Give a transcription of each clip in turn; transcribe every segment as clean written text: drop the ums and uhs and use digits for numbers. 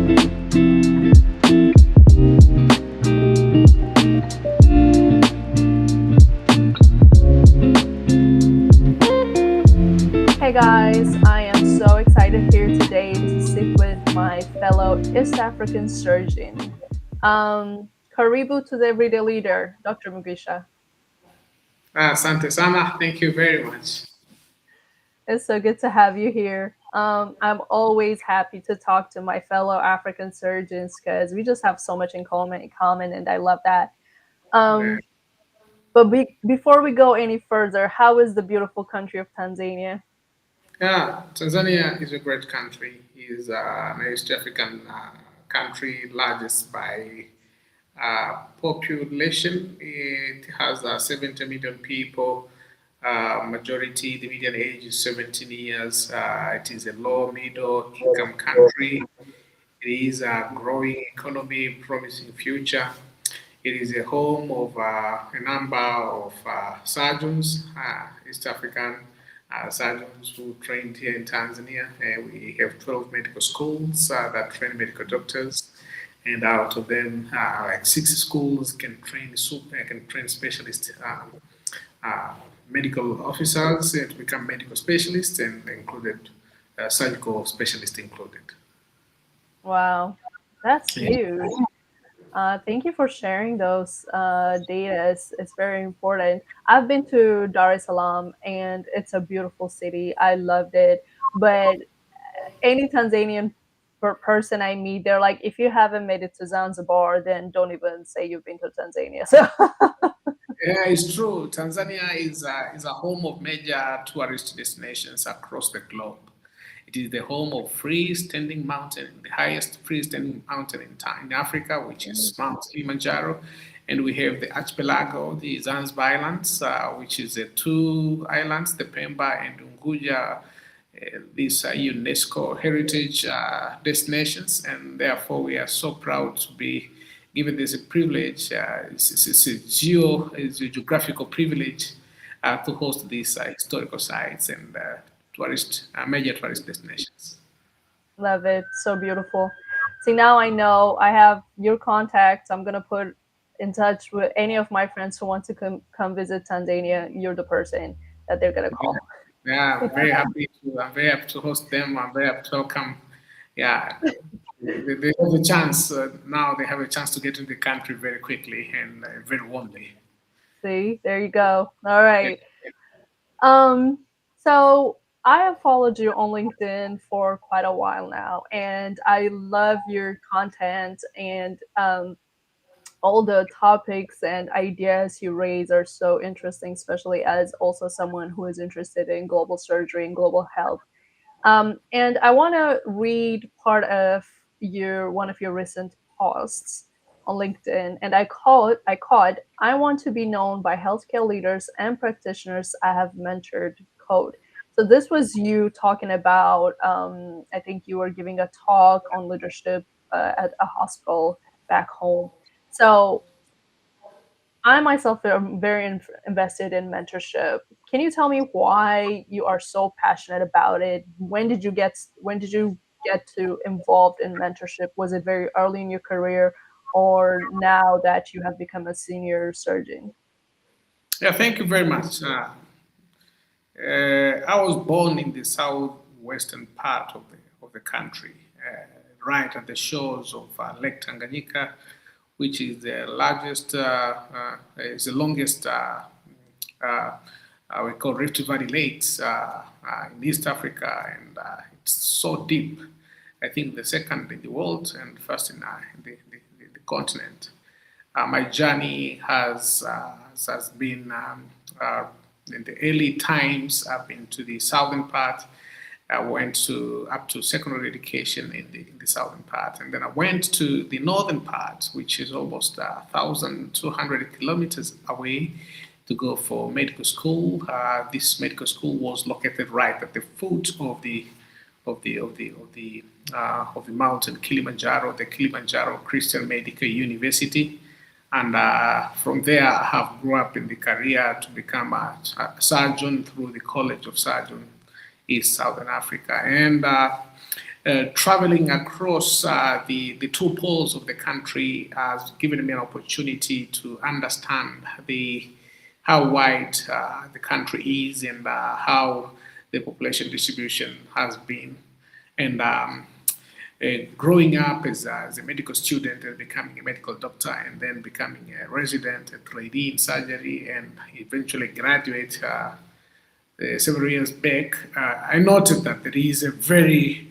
Hey guys, I am so excited here today to sit with my fellow East African surgeon. Karibu to the Everyday Leader, Dr. Mugisha. Asante sana. Thank you very much. It's so good to have you here. I'm always happy to talk to my fellow African surgeons because we just have so much in common, and I love that. Yeah, Um, before we go any further, how is the beautiful country of Tanzania? Yeah, Tanzania is a great country. It's an East African country, largest by population. It has 70 million people. Majority, the median age is 17 years. It is a low middle income country. It is a growing economy, promising future. It is a home of a number of surgeons, East African surgeons who trained here in Tanzania. We have 12 medical schools that train medical doctors, and out of them, like 6 schools can train specialist medical officers to become medical specialists, and included surgical specialists included. Wow, that's Yeah. huge. Thank you for sharing those data. It's very important. I've been to Dar es Salaam and it's a beautiful city. I loved it. But any Tanzanian person I meet, they're like, if you haven't made it to Zanzibar, then don't even say you've been to Tanzania. So, Yeah, it's true. Tanzania is a home of major tourist destinations across the globe. It is the home of freestanding mountain, the highest freestanding mountain in Africa, which is Mount Kilimanjaro. And we have the archipelago, the Zanzibar Islands, which is the two islands, the Pemba and Unguja. These are UNESCO heritage destinations, and therefore we are so proud to be given this privilege. It's a geographical privilege to host these historical sites and major tourist destinations. love it. So beautiful. See, now I know I have your contacts. I'm going to put in touch with any of my friends who want to come visit Tanzania. You're the person that they're going to Yeah, call. yeah, I'm very happy to. I'm very happy to host them. I'm very happy to welcome. Yeah, they have a chance now. They have a chance to get into the country very quickly and very warmly. See, there you go. All Yeah. right. Um, so I have followed you on LinkedIn for quite a while now, and I love your content and all the topics and ideas you raise are so interesting, especially as also someone who is interested in global surgery and global health. And I want to read part of your one of your recent posts on LinkedIn, and I want to be known by healthcare leaders and practitioners I have mentored code. So this was you talking about. I think you were giving a talk on leadership at a hospital back home. So I myself am very invested in mentorship. Can you tell me why you are so passionate about it? When did you get to involved in mentorship? Was it very early in your career or now that you have become a senior surgeon? Yeah. Thank you very much. I was born in the southwestern part of the country, right at the shores of Lake Tanganyika, which is the largest, is the longest, we call Rift Valley Lakes in East Africa, and it's so deep. I think the second in the world and first in the continent. My journey has been in the early times. I've been to the southern part. I went to up to secondary education in the southern part, and then I went to the northern part, which is almost 1,200 kilometers away, to go for medical school. This medical school was located right at the foot of the mountain Kilimanjaro, the Kilimanjaro Christian Medical University. And from there, I have grew up in the career to become a surgeon through the College of Surgeons East Southern Africa. And traveling across the two poles of the country has given me an opportunity to understand how wide the country is and how the population distribution has been. And growing up as a medical student and becoming a medical doctor and then becoming a resident, a trainee in surgery, and eventually graduate several years back, I noted that there is a very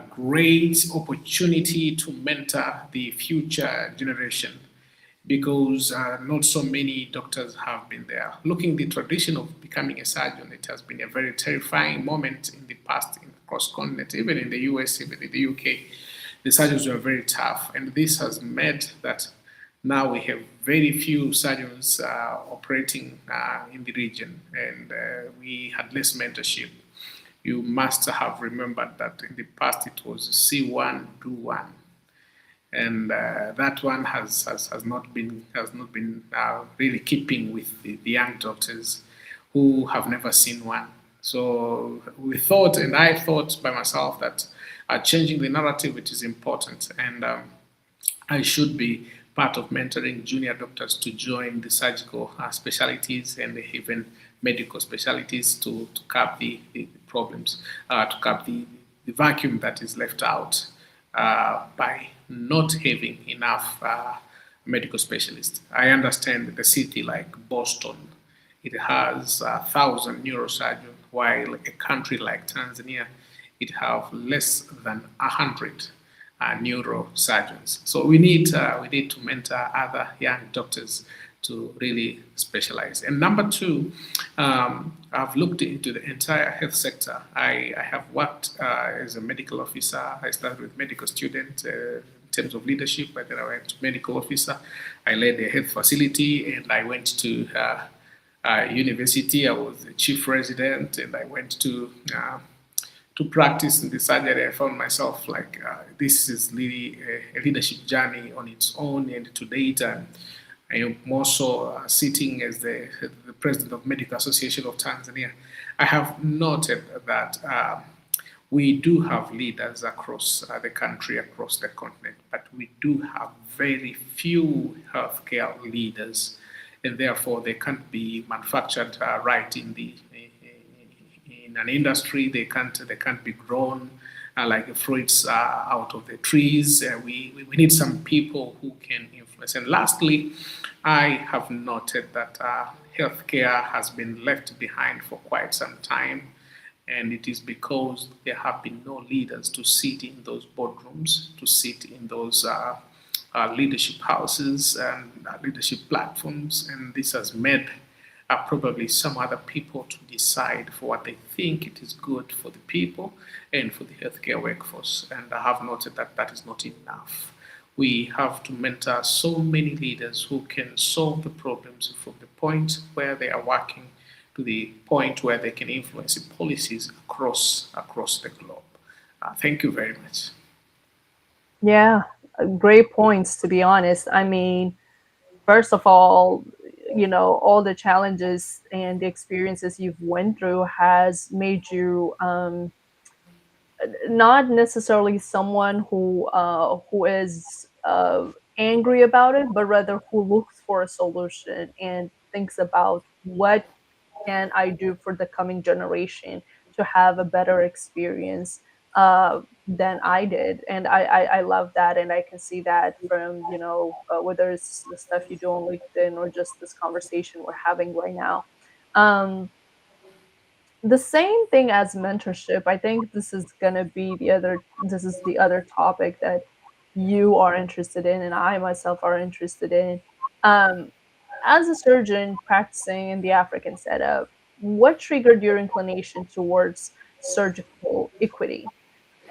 great opportunity to mentor the future generation because not so many doctors have been there. Looking the tradition of becoming a surgeon, it has been a very terrifying moment in the past in cross continent, even in the US, even in the UK. The surgeons were very tough, and this has meant that now we have very few surgeons operating in the region, and we had less mentorship. You must have remembered that in the past it was see one, do one, and that one has not been really keeping with the young doctors who have never seen one. So we thought, and I thought by myself that changing the narrative it is important, and I should be part of mentoring junior doctors to join the surgical specialties and even medical specialties to curb the problems, to curb the vacuum that is left out by not having enough medical specialists. I understand that the city like Boston, it has 1,000 neurosurgeons, while a country like Tanzania, it have less than 100 neurosurgeons. So we need to mentor other young doctors to really specialize. And number two, I've looked into the entire health sector. I have worked as a medical officer. I started with medical student. In terms of leadership, but then I went to medical officer. I led a health facility, and I went to university. I was the chief resident, and I went to practice in the surgery. I found myself like this is really a leadership journey on its own, and to date, I am also sitting as the president of Medical Association of Tanzania. I have noted that we do have leaders across the country, across the continent, but we do have very few healthcare leaders, and therefore they can't be manufactured right in an industry. They can't be grown like fruits out of the trees. We need some people who can influence. And lastly, I have noted that healthcare has been left behind for quite some time, and it is because there have been no leaders to sit in those boardrooms, to sit in those leadership houses and leadership platforms, and this has made probably some other people to decide for what they think it is good for the people and for the healthcare workforce. And I have noted that that is not enough. We have to mentor so many leaders who can solve the problems from the point where they are working to the point where they can influence the policies across the globe. Thank you very much. Yeah, great points, to be honest. I mean, first of all, all the challenges and the experiences you've went through has made you not necessarily someone who is angry about it, but rather who looks for a solution and thinks about what can I do for the coming generation to have a better experience than I did. And I love that. And I can see that from, whether it's the stuff you do on LinkedIn or just this conversation we're having right now. Um, the same thing as mentorship. I think this is the other topic that you are interested in and I myself are interested in. Um, as a surgeon practicing in the African setup, what triggered your inclination towards surgical equity?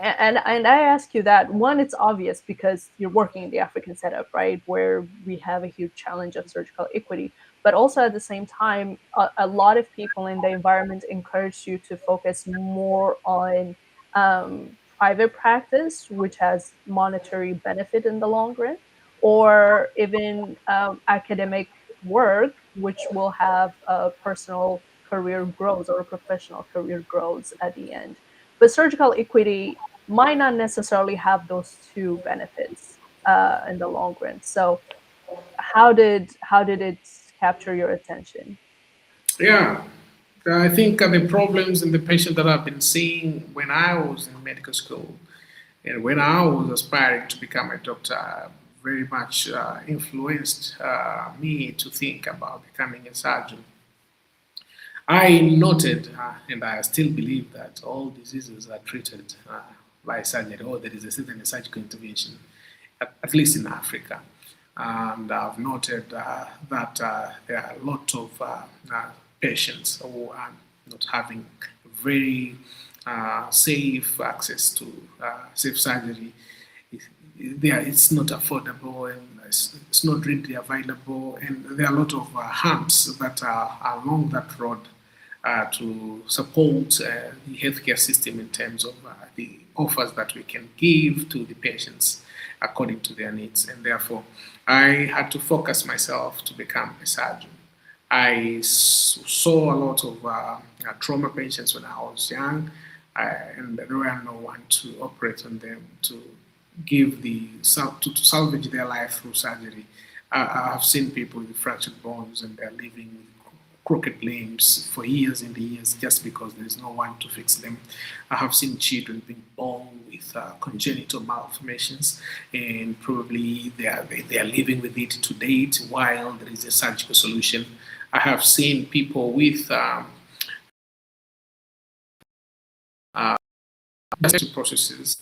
And I ask you that one, it's obvious because you're working in the African setup, right, where we have a huge challenge of surgical equity. But also at the same time, a lot of people in the environment encourage you to focus more on private practice, which has monetary benefit in the long run, or even academic work, which will have a personal career growth or a professional career growth at the end. But surgical equity might not necessarily have those two benefits in the long run. So how did it capture your attention? Yeah, I think the problems in the patient that I've been seeing when I was in medical school and when I was aspiring to become a doctor very much influenced me to think about becoming a surgeon. I noted, and I still believe that all diseases are treated by surgery, or there is a certain surgical intervention, at least in Africa. And I've noted that there are a lot of patients who are not having very safe access to safe surgery. It's not affordable and it's not readily available, and there are a lot of humps that are along that road to support the healthcare system in terms of the offers that we can give to the patients according to their needs. And therefore, I had to focus myself to become a surgeon. Saw a lot of trauma patients when I was young, and there were no one to operate on them to give to salvage their life through surgery. I've seen people with fractured bones and they're living with crooked limbs for years and years just because there is no one to fix them. I have seen children being born with congenital malformations, and probably they are living with it to date while there is a surgical solution. I have seen people with processes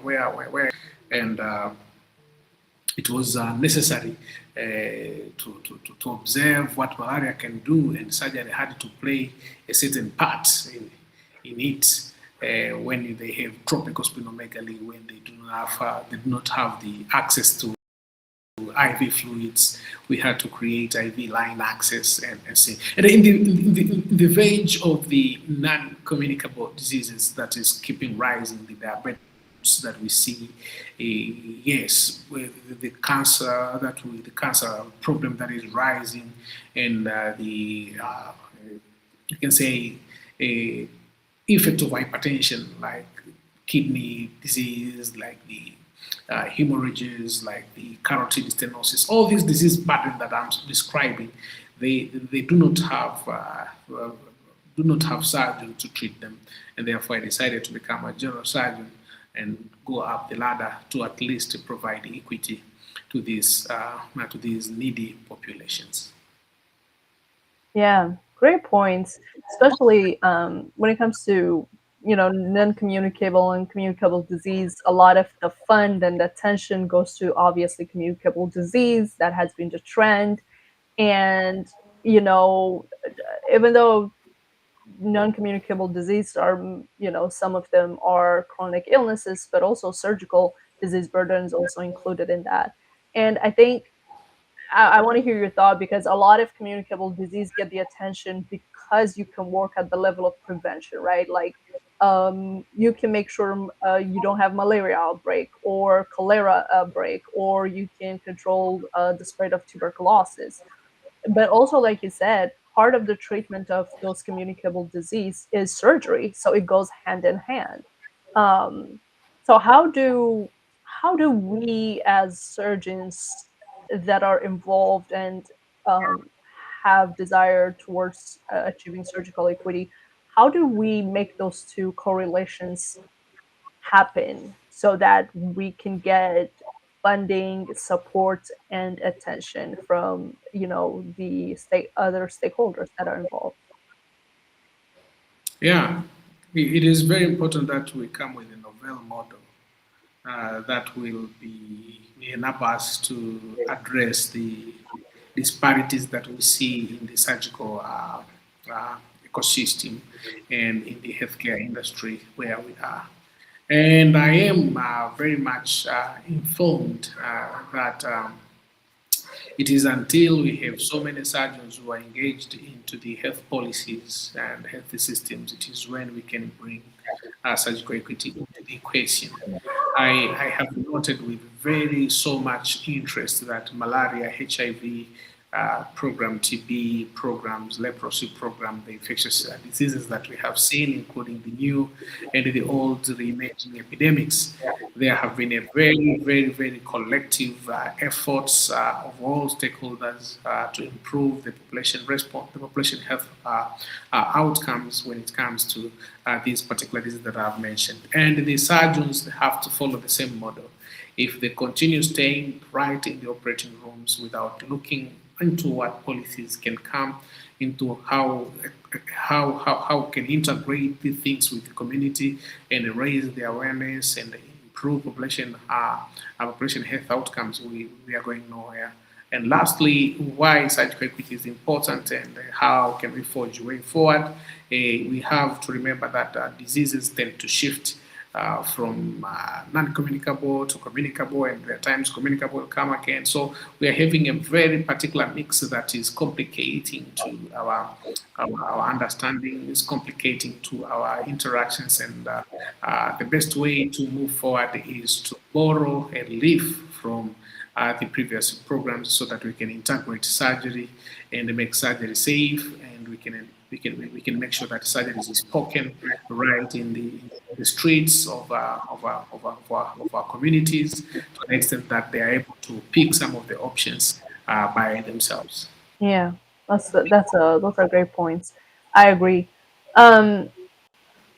where and it was necessary to observe what malaria can do, and surgery had to play a certain part in it. When they have tropical splenomegaly, when they do not have the access to IV fluids, we had to create IV line access and see. And in the range of the non-communicable diseases that is keeping rising, the diabetes that we see, yes, with the cancer problem that is rising, and the you can say a effect of hypertension, like kidney disease, like the hemorrhages, like the carotid stenosis, all these disease patterns that I'm describing, they do not have surgeon to treat them, and therefore I decided to become a general surgeon and go up the ladder to at least provide equity to these needy populations. Yeah, great points. Especially when it comes to non-communicable and communicable disease. A lot of the fund and the attention goes to obviously communicable disease. That has been the trend, and you know, even though non-communicable disease are some of them are chronic illnesses, but also surgical disease burden is also included in that. And I think I want to hear your thought because a lot of communicable disease get the attention because you can work at the level of prevention, right? Like you can make sure you don't have malaria outbreak or cholera outbreak, or you can control the spread of tuberculosis. But also, like you said, part of the treatment of those communicable disease is surgery, so it goes hand in hand. um, so how do we as surgeons that are involved and um, have desire towards achieving surgical equity, how do we make those two correlations happen so that we can get funding, support, and attention from the other stakeholders that are involved? Yeah, it is very important that we come with a novel model that will enable us to address the disparities that we see in the surgical ecosystem and in the healthcare industry where we are. And I am very much informed that it is until we have so many surgeons who are engaged into the health policies and health systems, it is when we can bring surgical equity into the equation. I have noted with very so much interest that malaria, HIV, program TB programs, leprosy program, the infectious diseases that we have seen, including the new and the old re-emerging epidemics. There have been a very collective efforts of all stakeholders to improve the population response, the population health outcomes when it comes to these particular diseases that I've mentioned. And the surgeons have to follow the same model. If they continue staying right in the operating rooms without looking into what policies can come into how can integrate the things with the community and raise the awareness and improve population health outcomes, we are going nowhere. And lastly, why surgical equity is important and how can we forge a way forward. We have to remember that diseases tend to shift from non-communicable to communicable, and at times communicable will come again. So we are having a very particular mix that is complicating to our understanding, is complicating to our interactions, and the best way to move forward is to borrow a leaf from the previous programs so that we can integrate surgery and make surgery safe, and we can make sure that surgery is spoken right in the streets of our communities, to the extent that they are able to pick some of the options by themselves. Yeah, those are great points. I agree. Um,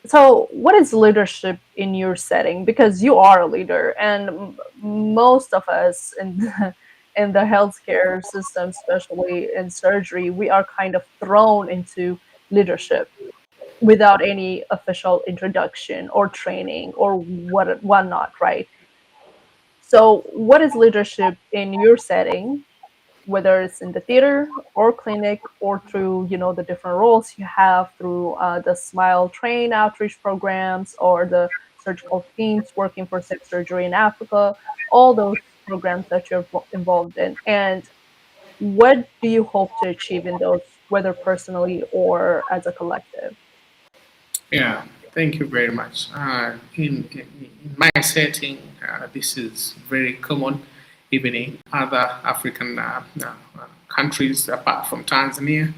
so, what is leadership in your setting? Because you are a leader, and most of us in in the healthcare system, especially in surgery, we are kind of thrown into leadership without any official introduction or training or whatnot, right? So, what is leadership in your setting, whether it's in the theater or clinic or through the different roles you have through the Smile Train outreach programs or the surgical teams working for safe surgery in Africa, all those programs that you're involved in, and what do you hope to achieve in those, whether personally or as a collective? Yeah, thank you very much. In my setting, this is very common, even in other African countries apart from Tanzania.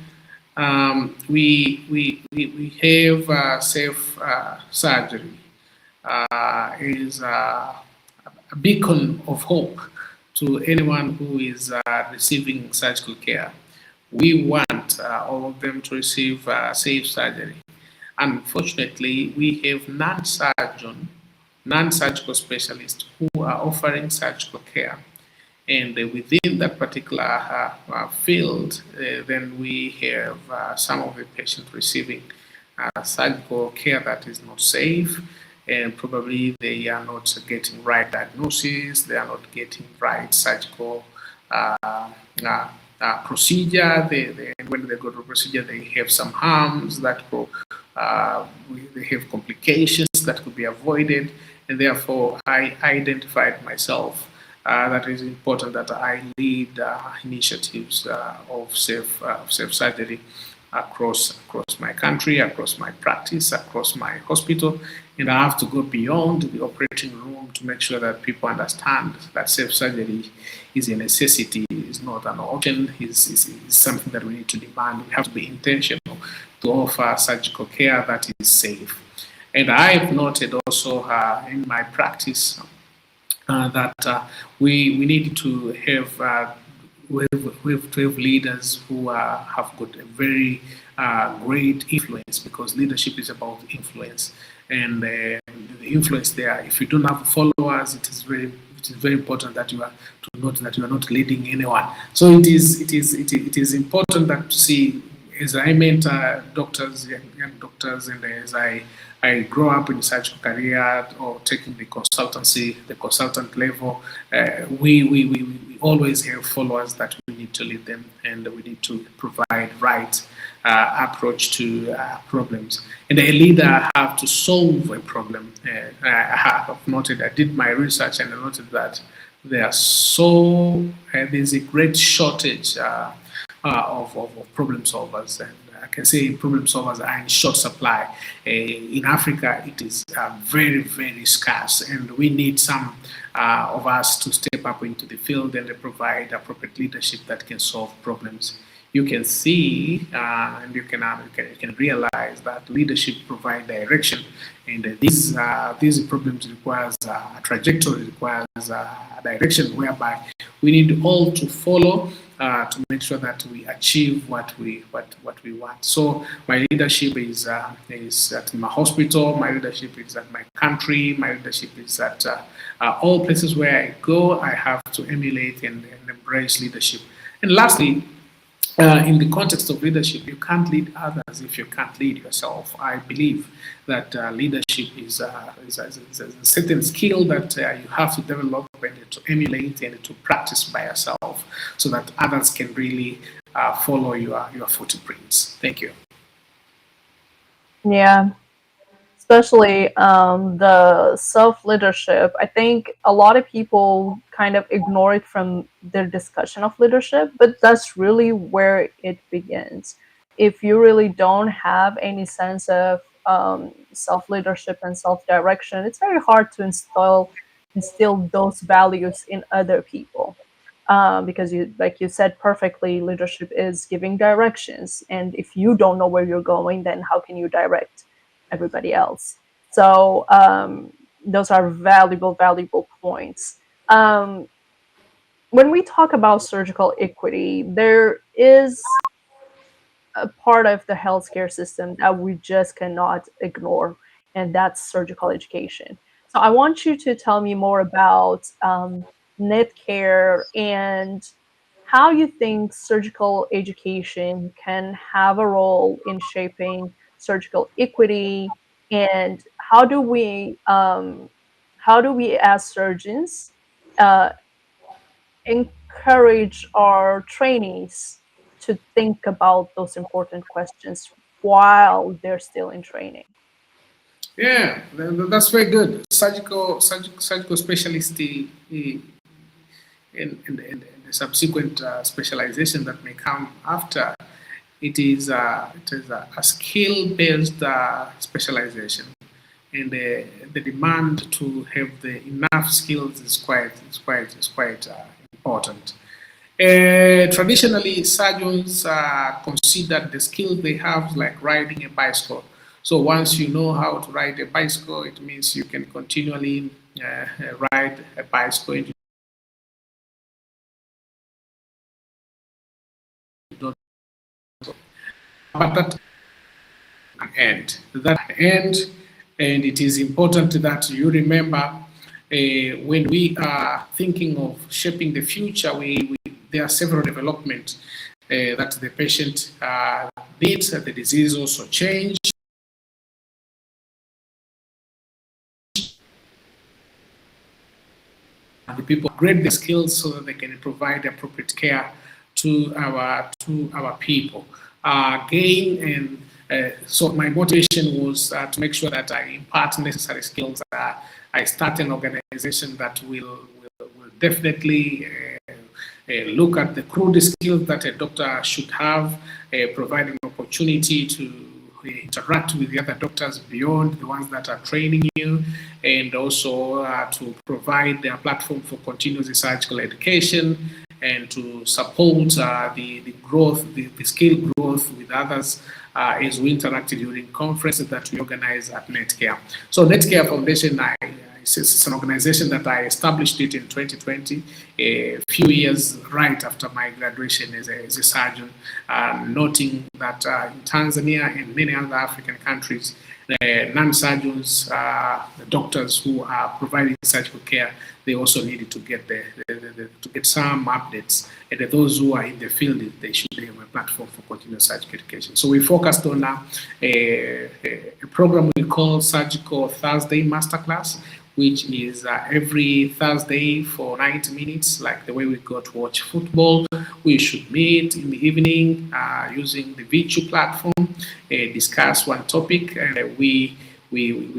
We have safe surgery is a beacon of hope to anyone who is receiving surgical care. We want all of them to receive safe surgery. Unfortunately, we have non-surgical specialists who are offering surgical care. And within that particular field, then we have some of the patients receiving surgical care that is not safe, and probably they are not getting right diagnosis, they are not getting right surgical uh, uh, procedure. When they go to procedure, they have some harms that uh, they have complications that could be avoided, and therefore I identified myself that is important that I lead initiatives of safe surgery across my country, across my practice, across my hospital, and I have to go beyond the operating room to make sure that people understand that safe surgery is a necessity, is not an option, is something that we need to demand. We have to be intentional to offer surgical care that is safe. And I've noted also in my practice that we need to have we have leaders who have got a very great influence, because leadership is about influence, and the influence there. If you don't have followers, it is very important that you are to note that you are not leading anyone. So it is important that to see, as I mentor doctors, young doctors, and as I grow up in surgical career or taking the consultant level, we always have followers that we need to lead them, and we need to provide right approach to problems. And a leader have to solve a problem. I have noted, I did my research and I noted that there's a great shortage of problem solvers. And I can say problem solvers are in short supply. In Africa, it is very, very scarce, and we need some of us to step up into the field and provide appropriate leadership that can solve problems. You can see and you can realize that leadership provide direction, and these problems requires a trajectory, requires a direction whereby we need all to follow to make sure that we achieve what we want. So my leadership is at my hospital. My leadership is at my country. My leadership is at all places where I go. I have to emulate and embrace leadership. And lastly, in the context of leadership, you can't lead others if you can't lead yourself. I believe that leadership is a certain skill that you have to develop and to emulate and to practice by yourself so that others can really follow your footprints. Thank you. Yeah, especially the self leadership. I think a lot of people kind of ignore it from their discussion of leadership, but that's really where it begins. If you really don't have any sense of self leadership and self direction, it's very hard to instill those values in other people. Because you, like you said perfectly, leadership is giving directions, and if you don't know where you're going, then how can you direct everybody else? So those are valuable points. Um, when we talk about surgical equity, there is a part of the healthcare system that we just cannot ignore, and that's surgical education. So I want you to tell me more about net care and how you think surgical education can have a role in shaping surgical equity, and how do we as surgeons uh, encourage our trainees to think about those important questions while they're still in training. Yeah, that's very good. Surgical specialist and the subsequent specialization that may come after. It is a skill-based specialization, and the demand to have the enough skills is quite important. Traditionally, surgeons consider the skills they have like riding a bicycle. So once you know how to ride a bicycle, it means you can continually ride a bicycle. And you don't, but that end, and it is important that you remember when we are thinking of shaping the future, there are several developments that the patient needs. The disease also change. The people upgrade their skills so that they can provide appropriate care to our people. Again, and so my motivation was to make sure that I impart necessary skills. I start an organization that will definitely look at the crude skills that a doctor should have, providing opportunity to interact with the other doctors beyond the ones that are training you, and also to provide a platform for continuous surgical education and to support the growth, the skill growth with others as we interact during conferences that we organize at Netcare. So Netcare Foundation, it's an organization that I established it in 2020, a few years right after my graduation as a surgeon, noting that in Tanzania and many other African countries, non-surgeons, the doctors who are providing surgical care, they also needed to get to get some updates. And those who are in the field, they should have a platform for continuous surgical education. So we focused on a program we call Surgical Thursday Masterclass, which is every Thursday for 90 minutes, like the way we go to watch football. We should meet in the evening using the virtual platform, discuss one topic, and we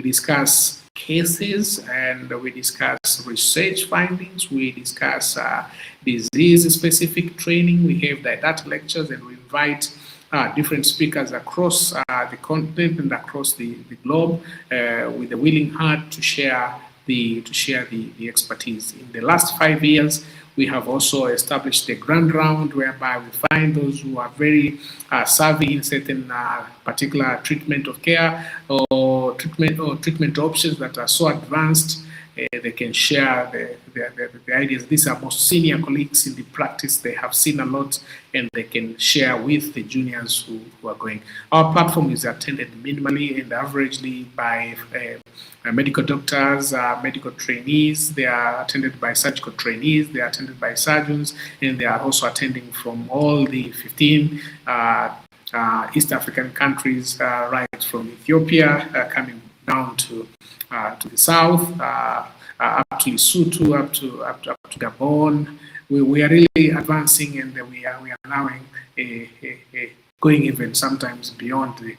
discuss cases, and we discuss research findings, we discuss disease specific training, we have didactic lectures, and we invite different speakers across the continent and across the globe with a willing heart to share the expertise. In the last 5 years, we have also established a grand round whereby we find those who are very savvy in certain particular treatment of care or treatment options that are so advanced. They can share the ideas. These are most senior colleagues in the practice. They have seen a lot and they can share with the juniors who are going. Our platform is attended minimally and averagely by medical doctors, medical trainees. They are attended by surgical trainees. They are attended by surgeons, and they are also attending from all the 15 East African countries, right from Ethiopia, coming down to the south, up to Lesotho, up to Gabon. We are really advancing, and we are allowing going even sometimes beyond the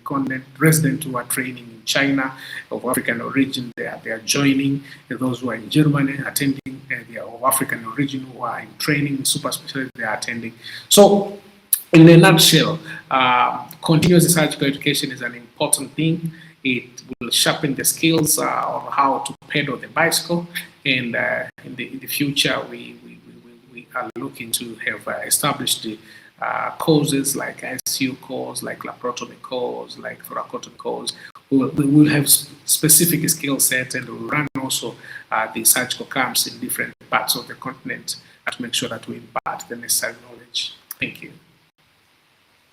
continent. Residents who are training in China of African origin, they are joining. And those who are in Germany attending, they are of African origin who are in training in super specialty, they are attending. So in a nutshell, continuous surgical education is an important thing. It will sharpen the skills of how to pedal the bicycle, and in the future, we are looking to have established the courses like ICU course, like laparotomy course, like thoracotomy course. We will have specific skill sets, and we'll run also the surgical camps in different parts of the continent to make sure that we impart the necessary knowledge. Thank you.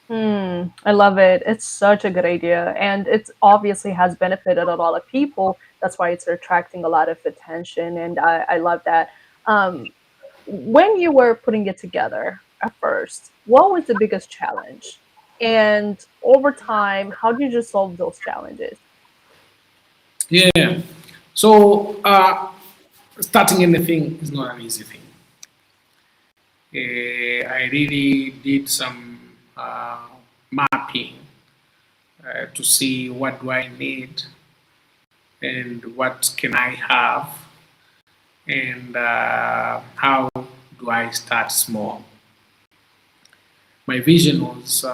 I love it. It's such a good idea, and it obviously has benefited a lot of people. That's why it's attracting a lot of attention, and I love that. Um, when you were putting it together at first, what was the biggest challenge? And over time, how did you solve those challenges? Yeah. So starting anything is not an easy thing. I really did some mapping to see what do I need and what can I have and how do I start small. My vision was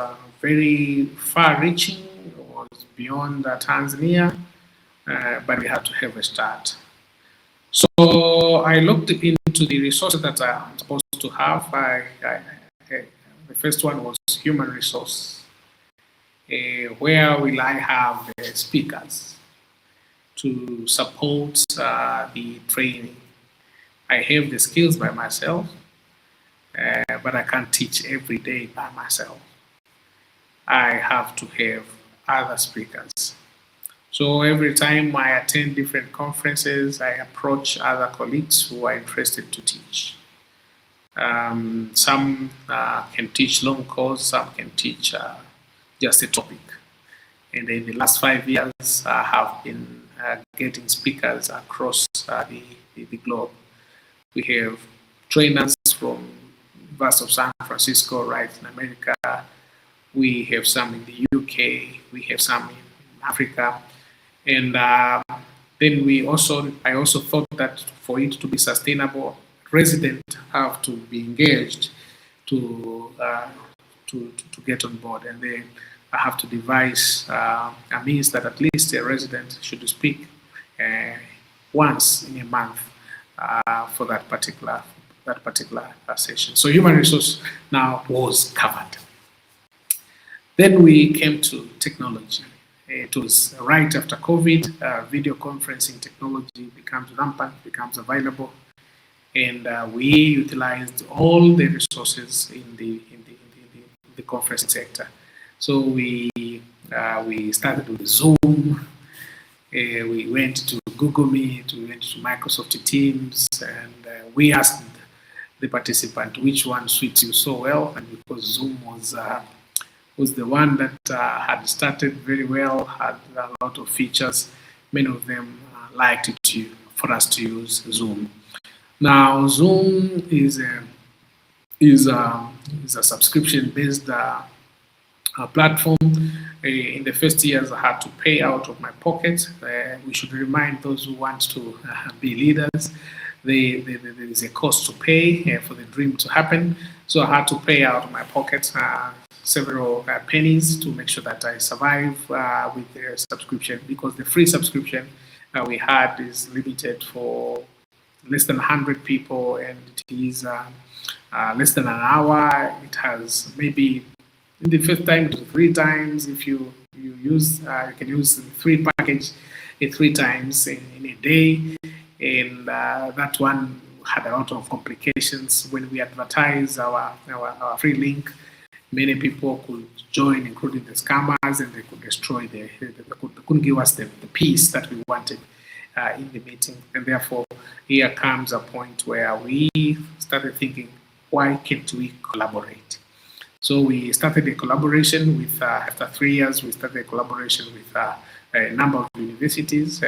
very far-reaching, was beyond Tanzania, but we had to have a start. So I looked into the resources that I'm supposed to have. The first one was human resource. Where will I have the speakers to support the training? I have the skills by myself, but I can't teach every day by myself. I have to have other speakers. So every time I attend different conferences, I approach other colleagues who are interested to teach. Some can teach long course, some can teach just a topic. And in the last 5 years, I have been getting speakers across the globe. We have trainers from University of San Francisco, right in America. We have some in the UK. We have some in Africa. And then I also thought that for it to be sustainable, residents have to be engaged to to get on board, and then I have to devise a means that at least a resident should speak uh, once in a month for that particular session. So human resource now was covered. Then we came to technology. It was right after COVID, video conferencing technology becomes rampant, becomes available, and we utilized all the resources in the conferencing sector. So we started with Zoom. We went to Google Meet. We went to Microsoft Teams, and we asked the participant which one suits you so well, and because Zoom was the one that had started very well, had a lot of features. Many of them liked it for us to use Zoom. Now, Zoom is a subscription-based platform. In the first years, I had to pay out of my pocket. We should remind those who want to be leaders. There is a cost to pay for the dream to happen. So I had to pay out of my pocket several pennies to make sure that I survive with the subscription, because the free subscription we had is limited for less than 100 people, and it is less than an hour. It has maybe in the first time to three times. If you use you can use the three package three times in a day, and that one had a lot of complications when we advertise our free link. Many people could join, including the scammers, and they could destroy they couldn't give us the peace that we wanted in the meeting. And therefore, here comes a point where we started thinking, why can't we collaborate? So we started a collaboration with, after 3 years, we started a collaboration with a number of universities.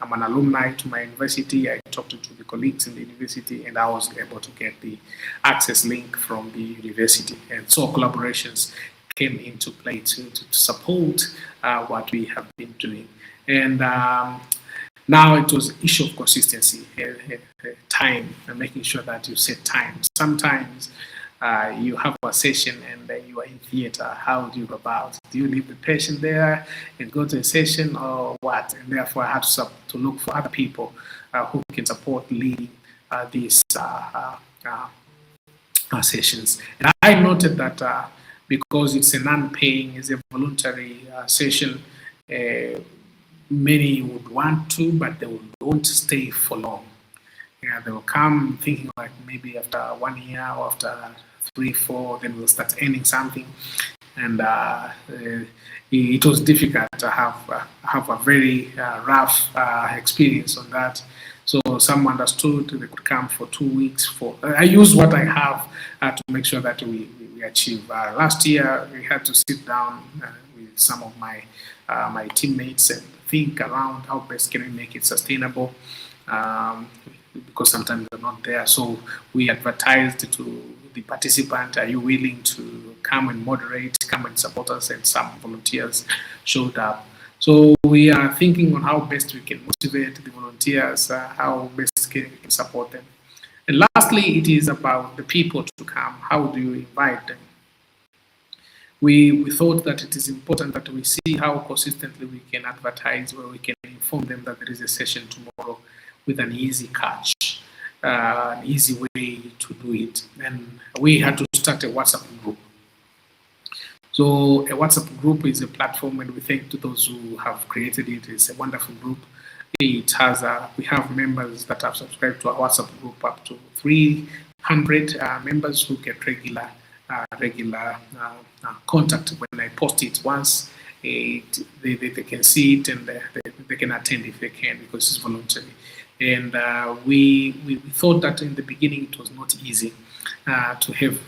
I'm an alumni to my university. I talked to the colleagues in the university, and I was able to get the access link from the university. And so collaborations came into play to support what we have been doing. And now it was issue of consistency, time, and making sure that you set time. Sometimes you have a session and you are in theater. How do you go about? Do you leave the patient there and go to a session, or what? And therefore, I had to look for other people who can support leading these sessions. And I noted that because it's a non-paying, it's a voluntary session, uh, many would want to, but they won't stay for long. Yeah, they will come thinking like maybe after 1 year or after 3, 4, then we'll start earning something. And it was difficult to have a very rough experience on that. So some understood they could come for 2 weeks. For I use what I have to make sure that we achieve. Last year we had to sit down with some of my teammates and think around how best can we make it sustainable. Um, because sometimes they're not there. So we advertised to the participant, are you willing to come and moderate, come and support us? And some volunteers showed up. So we are thinking on how best we can motivate the volunteers, how best we can support them. And lastly, it is about the people to come. How do you invite them? We thought that it is important that we see how consistently we can advertise, where we can inform them that there is a session tomorrow with an easy catch, an easy way to do it. And we had to start a WhatsApp group. So a WhatsApp group is a platform, and we thank to those who have created it. It's a wonderful group. It has we have members that have subscribed to our WhatsApp group, up to 300 members who get regular contact. When I post it once, they can see it, and they can attend if they can, because it's voluntary. And we thought that in the beginning it was not easy to have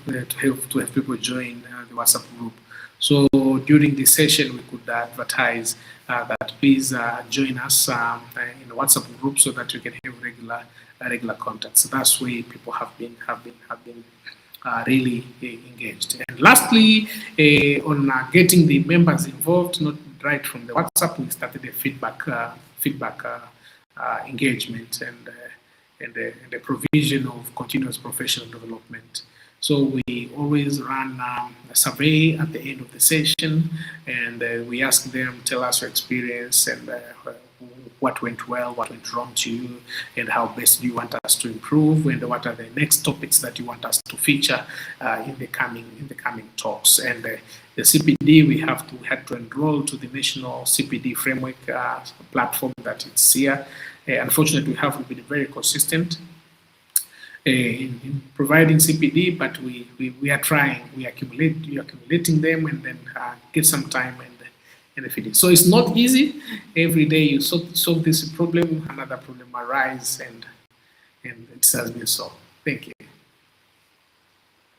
people join the WhatsApp group. So during this session, we could advertise that please join us in the WhatsApp group so that you can have regular contacts. So that's why people have been really engaged. And lastly, on getting the members involved, not right from the WhatsApp, we started a feedback engagement, and the provision of continuous professional development. So we always run a survey at the end of the session, and we ask them, tell us your experience, and what went well, what went wrong to you, and how best do you want us to improve, and what are the next topics that you want us to feature in the coming talks. And the CPD, we had to enroll to the national CPD framework platform that it's here. Unfortunately, we haven't been very consistent in providing CPD, but we are trying. We accumulating them, and then get some time and feed it. So it's not easy. Every day you solve this problem, another problem arises, and it has been solved. Thank you.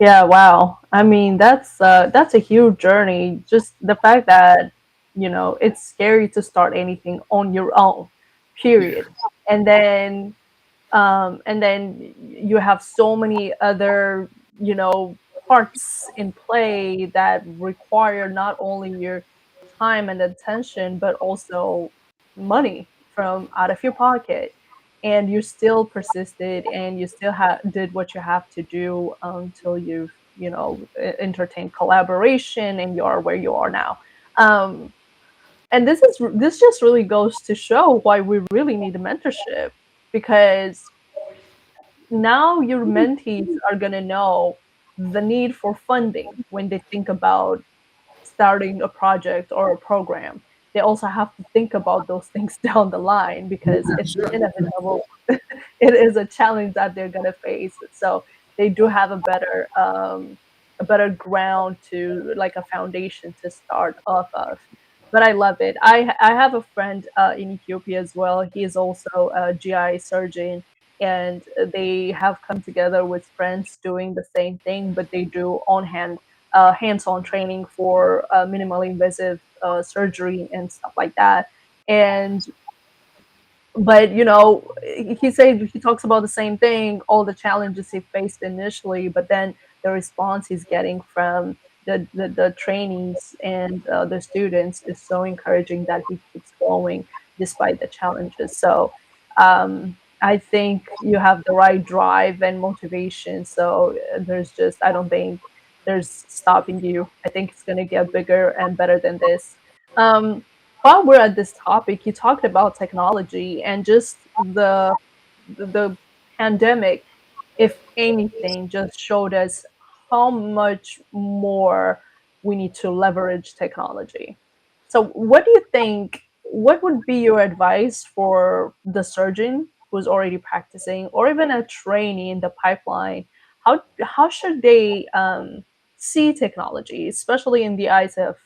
Yeah, wow. I mean, that's a huge journey. Just the fact that, it's scary to start anything on your own, Yeah. period. And then you have so many other, parts in play that require not only your time and attention, but also money from out of your pocket. And you still persisted, and you still did what you have to do until you've entertain collaboration, and you are where you are now. Um, and this just really goes to show why we really need mentorship, because now your mentees are going to know the need for funding when they think about starting a project or a program. They also have to think about those things down the line, because it's Sure. inevitable. It is a challenge that they're going to face. So they do have a better ground to, like, a foundation to start off of. But I love it. I have a friend in Ethiopia as well. He is also a GI surgeon, and they have come together with friends doing the same thing, but they do hands-on training for minimally invasive surgery and stuff like that. And but he talks about the same thing, all the challenges he faced initially, but then the response he's getting from the trainees and the students is so encouraging that he keeps going despite the challenges. So I think you have the right drive and motivation. So I don't think there's stopping you. I think it's going to get bigger and better than this. um, while we're at this topic, you talked about technology and just the pandemic, if anything, just showed us how much more we need to leverage technology. So, what do you think? What would be your advice for the surgeon who's already practicing, or even a trainee in the pipeline? How should they see technology, especially in the eyes of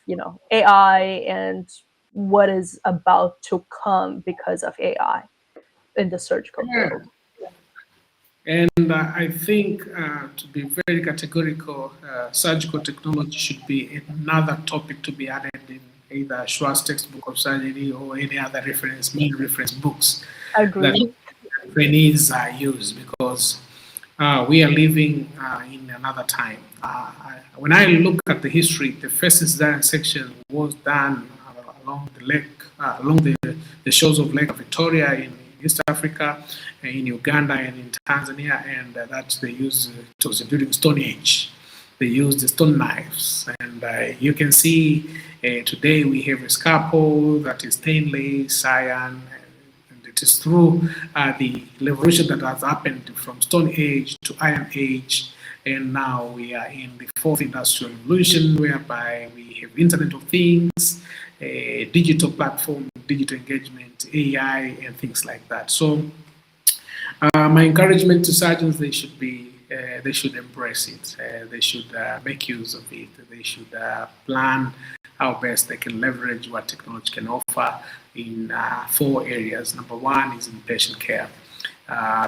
AI and what is about to come because of AI in the surgical Yeah. field? And I think to be very categorical, surgical technology should be another topic to be added in either Schwartz textbook of surgery or any other main reference books that Agreed. trainees use, because we are living in another time. When I look at the history, the first cesarean section was done along the the shores of Lake Victoria in East Africa, in Uganda, and in Tanzania, and that they used it was during Stone Age. They used the stone knives, and you can see today we have a scalpel that is stainless iron, and it is through the revolution that has happened from Stone Age to Iron Age, and now we are in the fourth industrial revolution, whereby we have Internet of Things, digital platform, digital engagement, AI, and things like that. So my encouragement to surgeons, they should embrace it. They should make use of it. They should plan how best they can leverage what technology can offer in four areas. Number one is in patient care.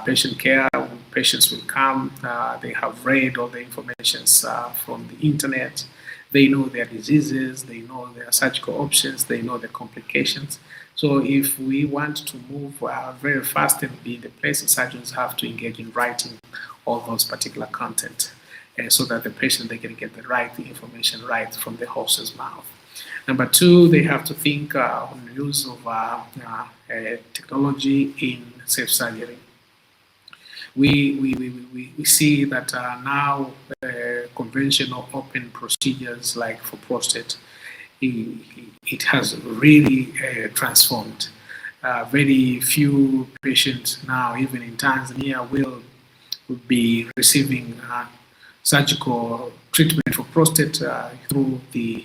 Patient care, patients will come, they have read all the information from the internet, they know their diseases, they know their surgical options, they know the complications. So if we want to move very fast and be in the place, surgeons have to engage in writing all those particular content, so that the patient they can get the right information right from the horse's mouth. Number two, they have to think on the use of technology in safe surgery. We see that now conventional open procedures like for prostate, it has really transformed. Very few patients now, even in Tanzania, will be receiving surgical treatment for prostate through the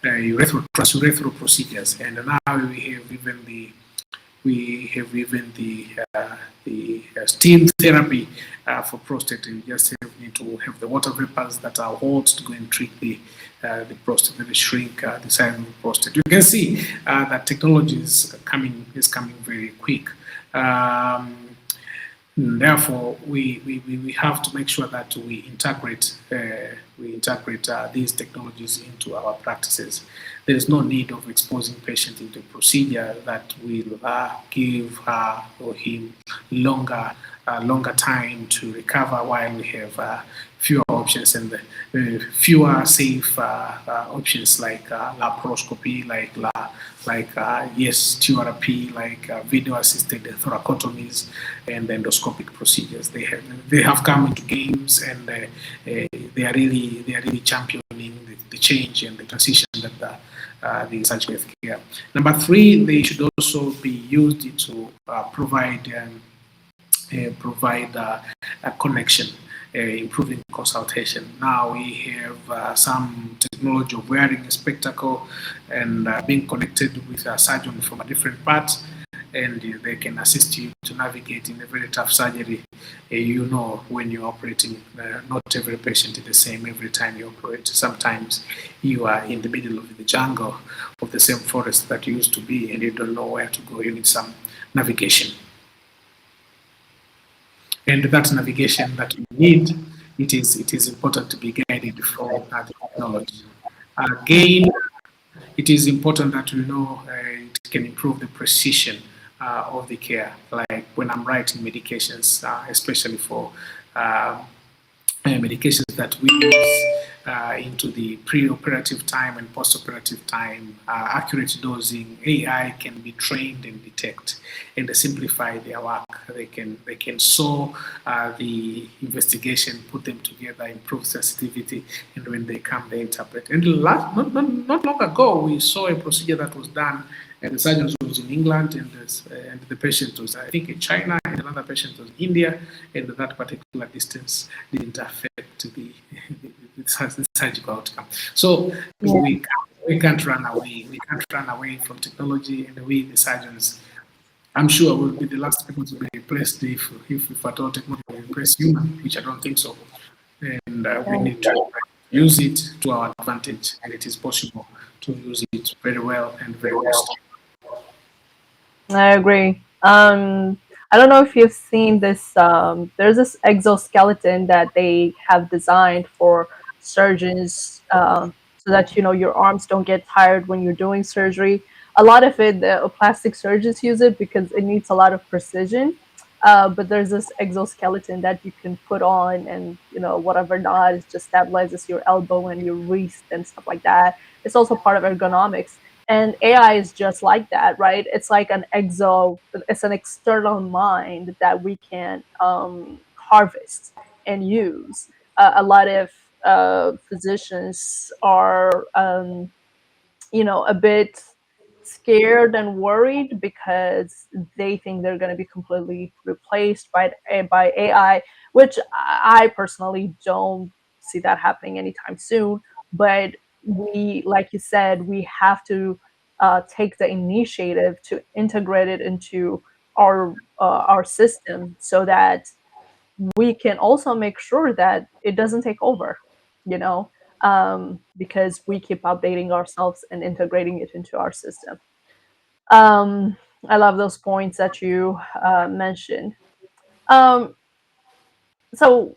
transurethral procedures, and now we have even the steam therapy for prostate. You just need to have the water vapors that are hot to go and treat the prostate, maybe shrink the size of the prostate. You can see that technology is coming very quick. Therefore, we have to make sure that we integrate these technologies into our practices. There is no need of exposing patients into a procedure that will give her or him longer time to recover, while we have fewer options and fewer safe options like laparoscopy, yes, TURP, like video assisted thoracotomies and endoscopic procedures. They have come into games, and they are really championing the change and the transition that the surgical healthcare. Number three, they should also be used to provide a connection, improving consultation. Now we have some technology of wearing a spectacle and being connected with a surgeon from a different part, and they can assist you to navigate in a very tough surgery. When you're operating, not every patient is the same every time you operate. Sometimes you are in the middle of the jungle of the same forest that you used to be, and you don't know where to go. You need some navigation, and that navigation that you need, it is important to be guided from the technology. Again, it is important that we know it can improve the precision of the care. Like when I'm writing medications, especially for uh, medications that we use into the pre-operative time and post-operative time, accurate dosing, AI can be trained and detect and simplify their work. They can saw the investigation, put them together, improve sensitivity, and when they come, they interpret. And not long ago, we saw a procedure that was done, and the surgeon was in England, and the patient was, I think, in China, and another patient was in India, and that particular distance didn't affect the surgical outcome. So Yeah. we can't run away. We can't run away from technology, and we, the surgeons, I'm sure we'll be the last people to be replaced if at all technology will replace human, which I don't think so. And we need to use it to our advantage, and it is possible to use it very well and very wisely. I agree. I don't know if you've seen this. There's this exoskeleton that they have designed for surgeons, so that your arms don't get tired when you're doing surgery. A lot of it, the plastic surgeons use it because it needs a lot of precision. But there's this exoskeleton that you can put on, and whatever not, it just stabilizes your elbow and your wrist and stuff like that. It's also part of ergonomics. And AI is just like that, right? It's like it's an external mind that we can harvest and use. A lot of physicians are a bit scared and worried because they think they're going to be completely replaced by AI, which I personally don't see that happening anytime soon. But like you said, we have to take the initiative to integrate it into our system so that we can also make sure that it doesn't take over, you know, because we keep updating ourselves and integrating it into our system. Um, I love those points that you mentioned. Um, so,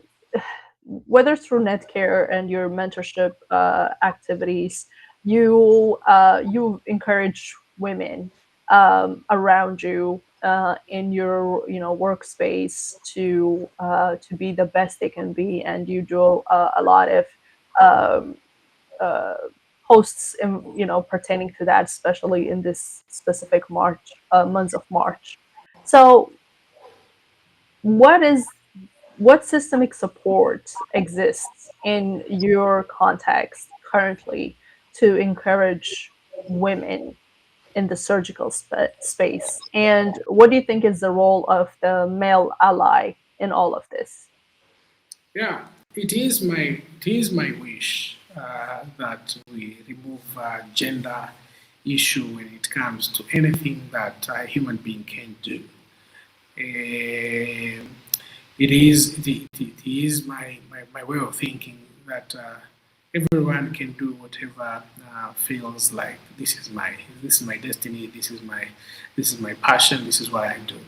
whether through Netcare and your mentorship activities, you encourage women around you in your workspace to be the best they can be, and you do a lot of um, uh, posts pertaining to that, especially in this specific months of March. So what is what systemic support exists in your context currently to encourage women in the surgical space? And what do you think is the role of the male ally in all of this? Yeah, it is my wish that we remove gender issue when it comes to anything that a human being can do. Um, it is my way of thinking that everyone can do whatever feels like this is my destiny, this is my passion, this is what I do.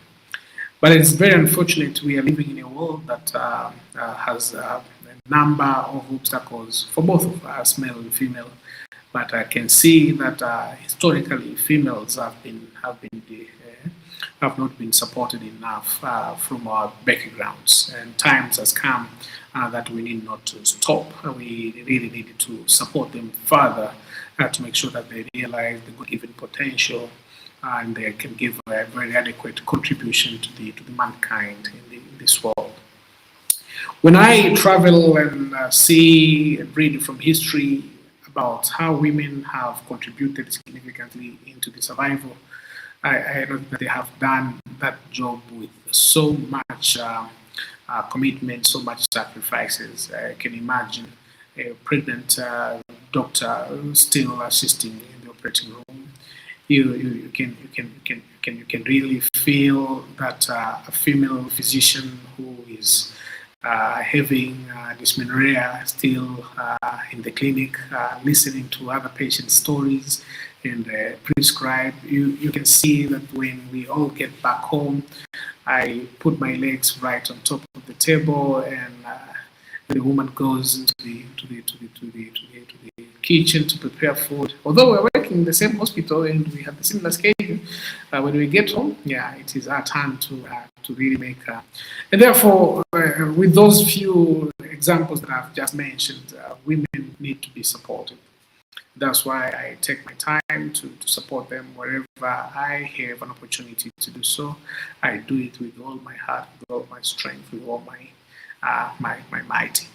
But it's very unfortunate we are living in a world that has a number of obstacles for both of us, male and female. But I can see that historically females have been have not been supported enough from our backgrounds. And times has come that we need not to stop. We really need to support them further to make sure that they realize the good given potential and they can give a very adequate contribution to the mankind in this world. When I travel and see and read from history about how women have contributed significantly into the survival, I know that they have done that job with so much commitment, so much sacrifices. I can imagine a pregnant doctor still assisting in the operating room. You can really feel that a female physician who is having dysmenorrhea still in the clinic, listening to other patients' stories and prescribe. You can see that when we all get back home, I put my legs right on top of the table, and the woman goes into the kitchen to prepare food. Although we're working in the same hospital and we have the similar schedule, when we get home, yeah, it is our turn to really make. And therefore, with those few examples that I've just mentioned, women need to be supported. That's why I take my time to support them wherever I have an opportunity to do so. I do it with all my heart, with all my strength, with all my might.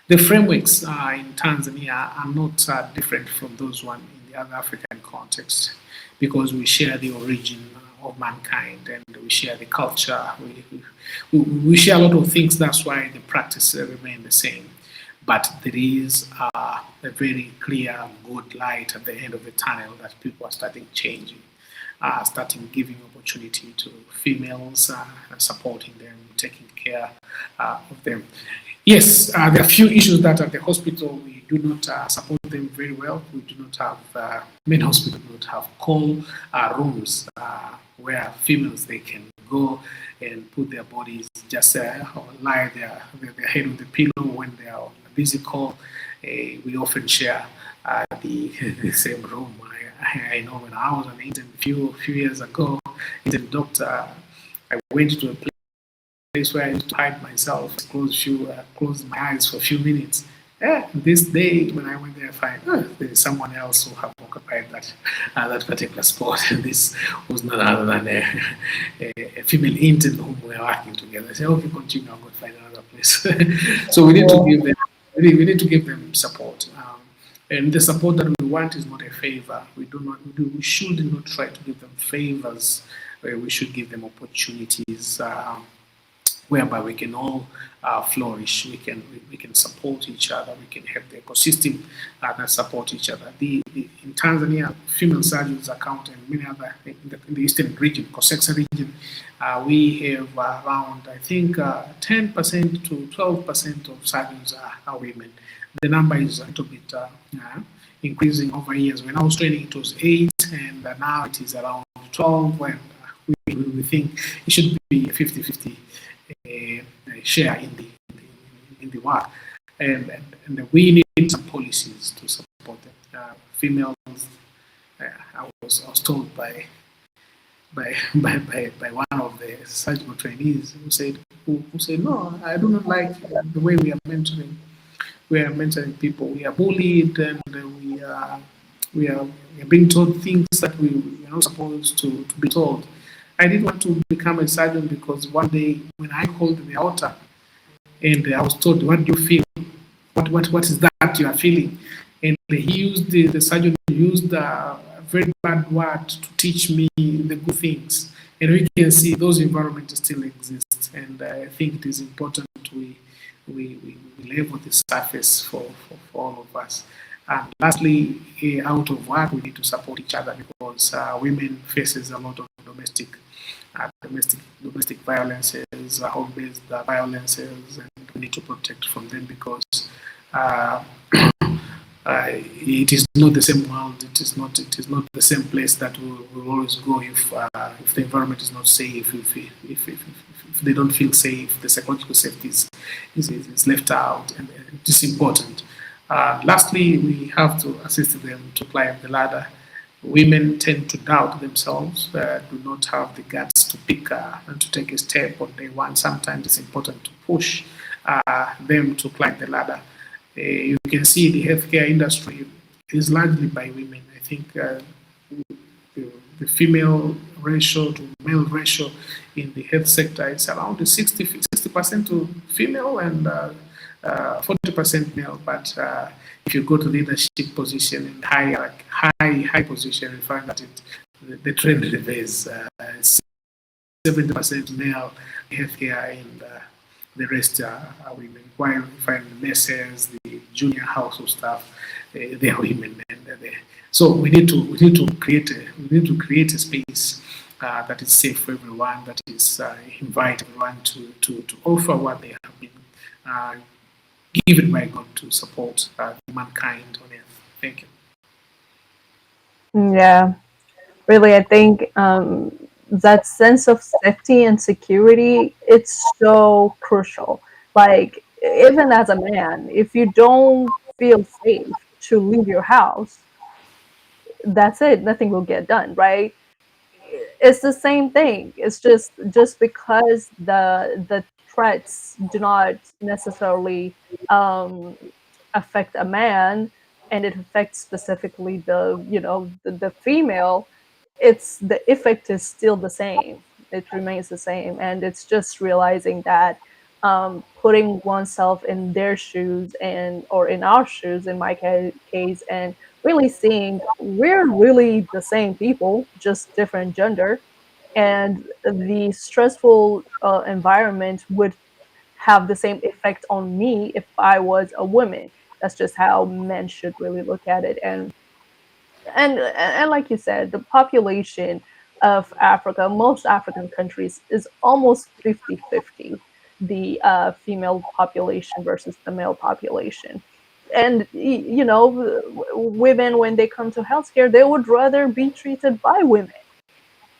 The frameworks in Tanzania are not different from those one in the other African contexts because we share the origin of mankind and we share the culture. We share a lot of things. That's why the practice remain the same. But there is a very clear good light at the end of the tunnel that people are starting changing, starting giving opportunity to females, supporting them, taking care of them. Yes, there are few issues that at the hospital we do not support them very well. We do not have, many hospitals do not have call rooms where females they can go and put their bodies, just lie their head on the pillow when they are on a busy call. We often share the same room. I know when I was an intern few years ago, intern doctor, I went to a place where I used to hide myself, close my eyes for a few minutes. Yeah, this day when I went there, I find there is someone else who have occupied that particular spot. And this was none other than a female intern whom we were working together. I said, okay, continue. I'll go find another place. So we need to give them support. And the support that we want is not a favor. We should not try to give them favors. We should give them opportunities. Whereby we can all flourish, we can support each other, we can have the ecosystem that support each other. In Tanzania, female surgeons account and many other in the eastern region, Cosexa region, we have around I think 10% to 12% of surgeons are women. The number is a little bit increasing over years. When I was training, it was 8, and now it is around 12. When we think it should be 50-50 share in the work, and we need some policies to support them. Females, I was told by one of the surgical trainees who said no, I do not like the way we are mentoring people. We are bullied and we are being told things that we are not supposed to be told. I didn't want to become a surgeon because one day when I called the altar and I was told, "What do you feel? What is that you are feeling?" And he used the surgeon used a very bad word to teach me the good things. And we can see those environments still exist. And I think it is important we level the surface for all of us. And lastly, out of work, we need to support each other because women faces a lot of domestic violences, home-based violences, and we need to protect from them because uh, it is not the same world. It is not the same place that we'll always go if the environment is not safe. If they don't feel safe, the psychological safety is left out, and it is important. Lastly, we have to assist them to climb the ladder. women tend to doubt themselves, do not have the guts to pick and to take a step on day one. Sometimes it's important to push them to climb the ladder. You can see the healthcare industry is largely by women. I think the female ratio to male ratio in the health sector is around the 60% to female and 40% male. But if you go to leadership position in high position, you find that the trend reverses. 70% male healthcare and the rest are women. While you find the nurses, the junior household staff, they are women. So we need to create a space that is safe for everyone, that is invite everyone to offer what they have been uh, given by God to support mankind on earth. Thank you. Yeah, really, I think that sense of safety and security, it's so crucial. Like, even as a man, if you don't feel safe to leave your house, that's it. Nothing will get done, right? It's the same thing. It's just because the threats do not necessarily um, affect a man, and it affects specifically the female. It's the effect is still the same. It remains the same, and it's just realizing that putting oneself in their shoes and or in our shoes in my case, and really seeing we're really the same people, just different gender, and the stressful environment would have the same effect on me if I was a woman. That's just how men should really look at it. And like you said, the population of Africa, most African countries, is almost 50-50, the female population versus the male population. And women, when they come to healthcare, they would rather be treated by women.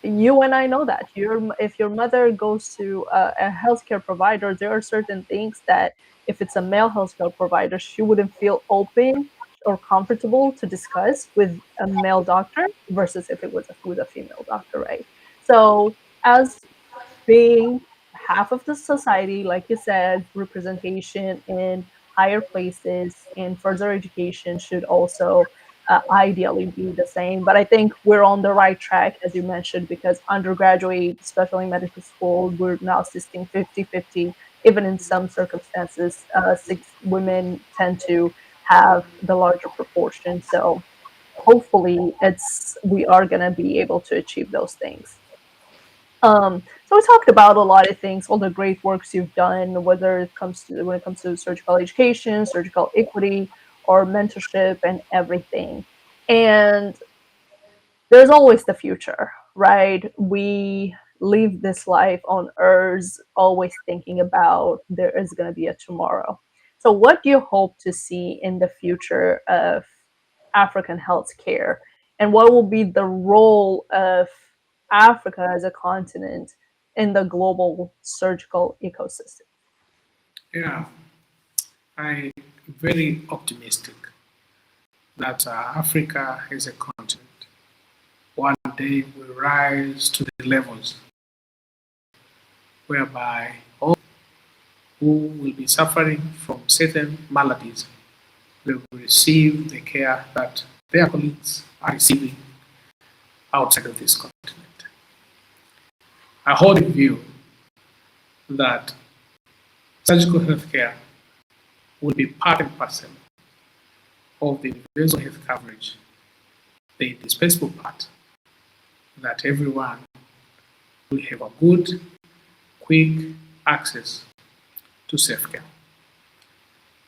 You and I know that. If your mother goes to a healthcare provider, there are certain things that if it's a male healthcare provider, she wouldn't feel open or comfortable to discuss with a male doctor versus if it was with a female doctor, right? So as being half of the society, like you said, representation in higher places and further education should also ideally be the same. But I think we're on the right track, as you mentioned, because undergraduate, especially medical school, we're now assisting 50-50. Even in some circumstances, six women tend to have the larger proportion. So hopefully, we are going to be able to achieve those things. So we talked about a lot of things, all the great works you've done, whether it comes to when it comes to surgical education, surgical equity, or mentorship and everything. And there's always the future, right? We live this life on Earth always thinking about there is going to be a tomorrow. So what do you hope to see in the future of African healthcare, and what will be the role of Africa as a continent in the global surgical ecosystem? Yeah, I'm very optimistic that Africa is a continent. One day will rise to the levels whereby all who will be suffering from certain maladies will receive the care that their colleagues are receiving outside of this continent. I hold the view that surgical healthcare will be part and parcel of the universal health coverage, the indispensable part that everyone will have a good, quick access to safe care.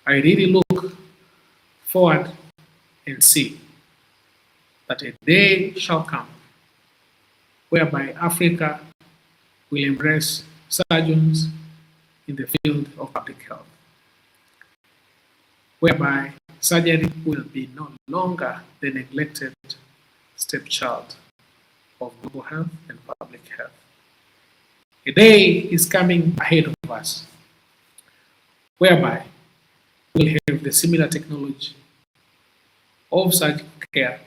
I really look forward and see that a day shall come whereby Africa will embrace surgeons in the field of public health, whereby surgery will be no longer the neglected stepchild of global health and public health. A day is coming ahead of us whereby we'll have the similar technology of surgical care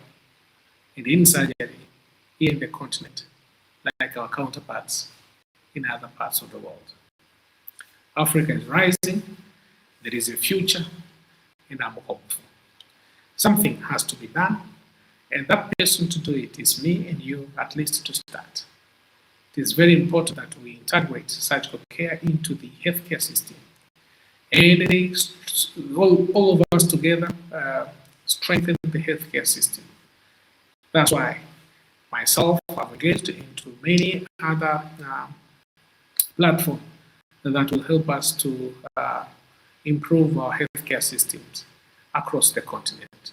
and in surgery here in the continent, like our counterparts in other parts of the world. Africa is rising, there is a future, and I'm hopeful. Something has to be done, and that person to do it is me and you, at least to start. It is very important that we integrate surgical care into the healthcare system. And all of us together strengthen the healthcare system. That's why myself have engaged into many other platforms that will help us to improve our healthcare systems across the continent.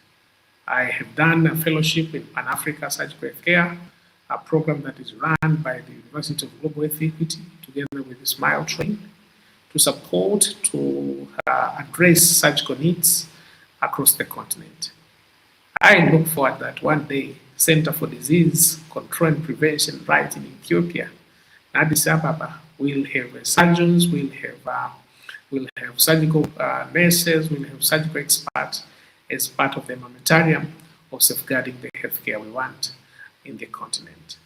I have done a fellowship in Pan Africa Surgical Care, a program that is run by the University of Global Health Equity together with the Smile Train to support to address surgical needs across the continent. I look forward that one day Center for Disease Control and Prevention right in Ethiopia, Addis Ababa, will have surgeons, will have surgical nurses, will have surgical experts as part of the armamentarium of safeguarding the healthcare we want in the continent.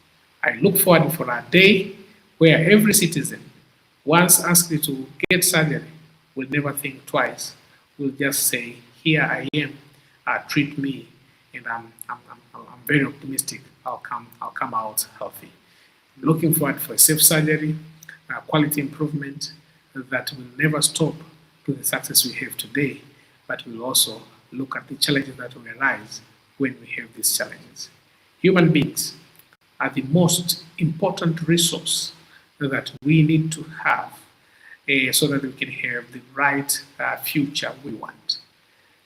I look forward for a day where every citizen, once asked to get surgery, will never think twice. Will just say, "Here I am, treat me," and I'm very optimistic. I'll come out healthy. Looking forward for a safe surgery, quality improvement that will never stop to the success we have today, but will also look at the challenges that will arise when we have these challenges. Human beings are the most important resource that we need to have so that we can have the right future we want.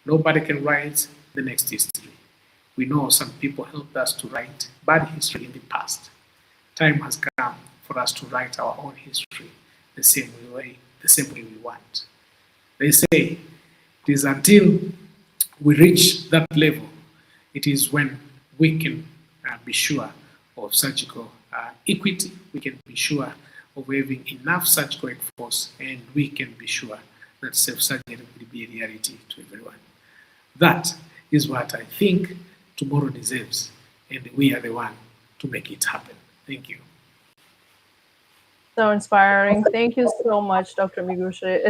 Nobody can write the next history. We know some people helped us to write bad history in the past. Time has come for us to write our own history the same way we want. They say it is until we reach that level, it is when we can be sure of surgical equity, we can be sure of having enough surgical workforce, and we can be sure that safe surgery will be a reality to everyone. That is what I think tomorrow deserves, and we are the one to make it happen. Thank you. So inspiring. Thank you so much, Dr. Miguchi.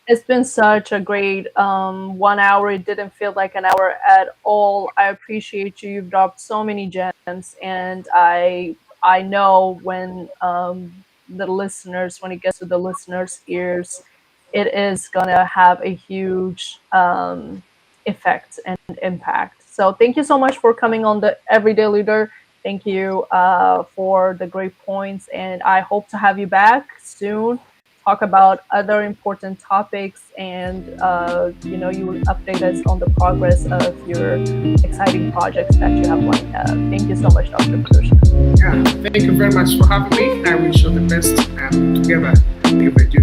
It's been such a great 1 hour. It didn't feel like an hour at all. I appreciate you. You've dropped so many gems, and I know when when it gets to the listeners' ears, it is gonna have a huge effect and impact. So thank you so much for coming on the Everyday Leader. Thank you for the great points, and I hope to have you back soon. Talk about other important topics, and you will update us on the progress of your exciting projects that you have lined up. Thank you so much, Dr. Patricia. Yeah, thank you very much for having me. I wish you the best, and together we will do